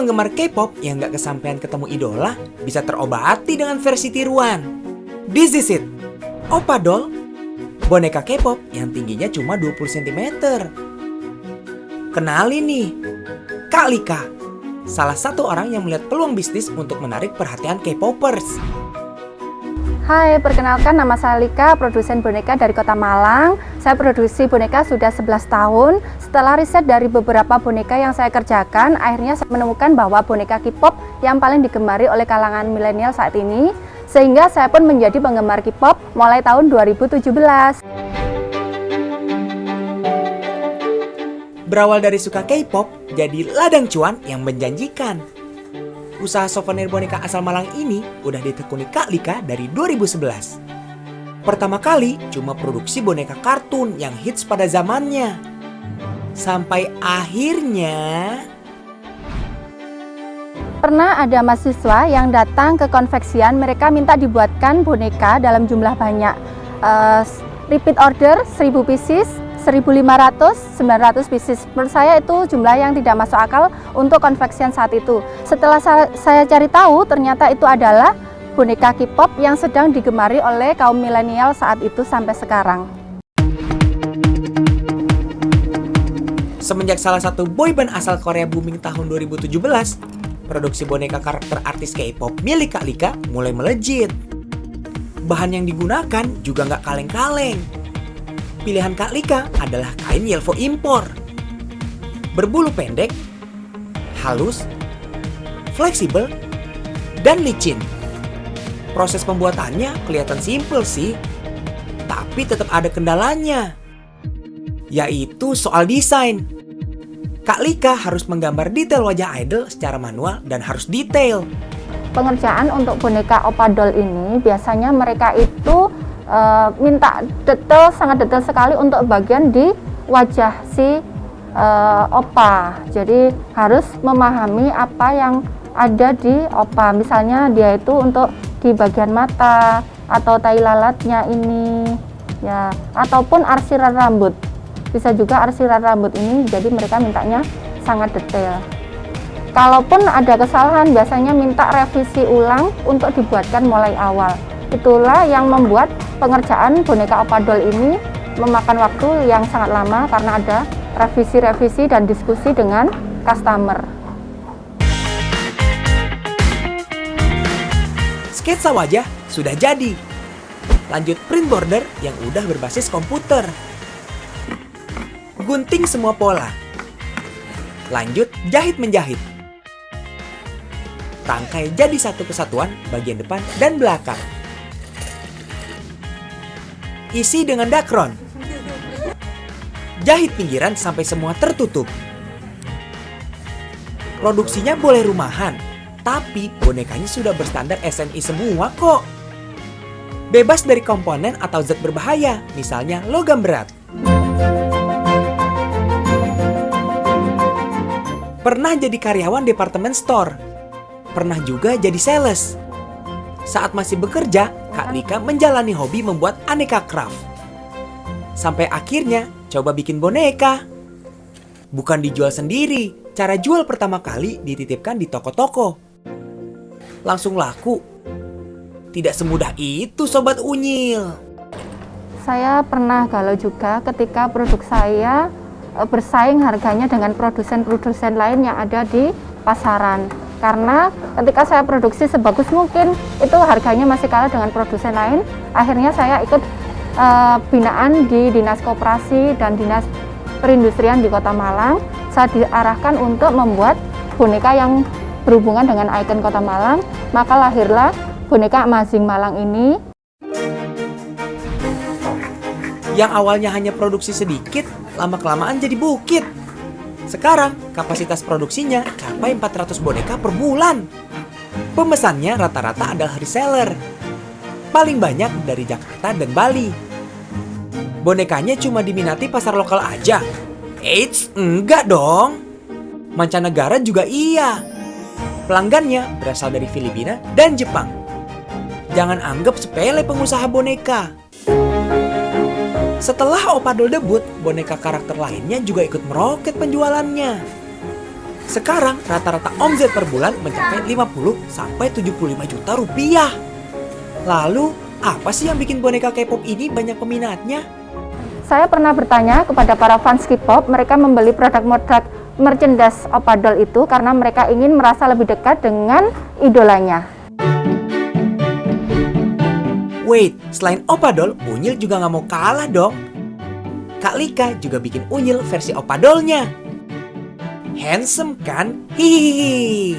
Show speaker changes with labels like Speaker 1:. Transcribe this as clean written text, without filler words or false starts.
Speaker 1: penggemar K-pop yang gak kesampean ketemu idola bisa terobati dengan versi tiruan. This is it, Oppa Doll, boneka K-pop yang tingginya cuma 20 cm. Kenalin nih, Kak Lika, salah satu orang yang melihat peluang bisnis untuk menarik perhatian K-popers.
Speaker 2: Hai, perkenalkan nama saya Lika, produsen boneka dari Kota Malang. Saya produksi boneka sudah 11 tahun. Setelah riset dari beberapa boneka yang saya kerjakan, akhirnya saya menemukan bahwa boneka K-pop yang paling digemari oleh kalangan milenial saat ini. Sehingga saya pun menjadi penggemar K-pop mulai tahun 2017.
Speaker 1: Berawal dari suka K-pop, jadi ladang cuan yang menjanjikan. Usaha souvenir boneka asal Malang ini udah ditekuni Kak Lika dari 2011. Pertama kali cuma produksi boneka kartun yang hits pada zamannya. Sampai akhirnya
Speaker 2: Pernah ada mahasiswa yang datang ke konveksian, mereka minta dibuatkan boneka dalam jumlah banyak. Repeat order 1000 pieces, 1.500, 900 pieces. Menurut saya itu jumlah yang tidak masuk akal untuk konveksian saat itu. Setelah saya cari tahu, ternyata itu adalah boneka K-pop yang sedang digemari oleh kaum milenial saat itu sampai sekarang.
Speaker 1: semenjak salah satu boyband asal Korea booming tahun 2017, produksi boneka karakter artis K-pop milik Kak Lika mulai melejit. Bahan yang digunakan juga nggak kaleng-kaleng. Pilihan Kak Lika adalah kain Yelvo impor. Berbulu pendek, halus, fleksibel, dan licin. Proses pembuatannya kelihatan simpel sih, tapi tetap ada kendalanya, yaitu soal desain. Kak Lika harus menggambar detail wajah idol secara manual dan harus detail.
Speaker 2: Pengerjaan untuk boneka Oppa Doll ini biasanya mereka itu minta detail, sangat detail sekali untuk bagian di wajah si Oppa. Jadi harus memahami apa yang ada di Oppa. Misalnya dia itu untuk di bagian mata atau tai lalatnya ini, ya, ataupun arsiran rambut. Bisa juga arsiran rambut ini, jadi mereka mintanya sangat detail. Kalaupun ada kesalahan, biasanya minta revisi ulang untuk dibuatkan mulai awal. Itulah yang membuat pengerjaan boneka Oppa Doll ini memakan waktu yang sangat lama karena ada revisi-revisi dan diskusi dengan customer.
Speaker 1: Sketsa wajah sudah jadi. Lanjut print border yang udah berbasis komputer. Gunting semua pola. Lanjut jahit-menjahit. Tangkai jadi satu kesatuan bagian depan dan belakang. Isi dengan dakron. Jahit pinggiran sampai semua tertutup. Produksinya boleh rumahan, tapi bonekanya sudah berstandar SNI semua kok. Bebas dari komponen atau zat berbahaya, misalnya logam berat. Pernah jadi karyawan departemen store. Pernah juga jadi sales. Saat masih bekerja, Kak Lika menjalani hobi membuat aneka craft. Sampai akhirnya coba bikin boneka. Bukan dijual sendiri, cara jual pertama kali dititipkan di toko-toko. Langsung laku. Tidak semudah itu Sobat Unyil.
Speaker 2: Saya pernah galau juga ketika produk saya bersaing harganya dengan produsen-produsen lain yang ada di pasaran. Karena ketika saya produksi sebagus mungkin, itu harganya masih kalah dengan produsen lain. Akhirnya saya ikut binaan di Dinas Koperasi dan Dinas Perindustrian di Kota Malang. Saya diarahkan untuk membuat boneka yang berhubungan dengan ikon Kota Malang. Maka lahirlah boneka Amazing Malang ini.
Speaker 1: Yang awalnya hanya produksi sedikit, lama-kelamaan jadi bukit. Sekarang, kapasitas produksinya capai 400 boneka per bulan. Pemesannya rata-rata adalah reseller. Paling banyak dari Jakarta dan Bali. Bonekanya cuma diminati pasar lokal aja. Eits, enggak dong. Mancanegara juga iya. Pelanggannya berasal dari Filipina dan Jepang. Jangan anggap sepele pengusaha boneka. Setelah Oppa Doll debut, boneka karakter lainnya juga ikut meroket penjualannya. Sekarang rata-rata omset per bulan mencapai 50 sampai 75 juta rupiah. Lalu, apa sih yang bikin boneka K-pop ini banyak peminatnya?
Speaker 2: Saya pernah bertanya kepada para fans K-pop, mereka membeli produk-produk merchandise Oppa Doll itu karena mereka ingin merasa lebih dekat dengan idolanya.
Speaker 1: Wait, selain Oppa Doll, Unyil juga nggak mau kalah dong. Kak Lika juga bikin Unyil versi Oppa Doll-nya. Handsome kan? Hihihi.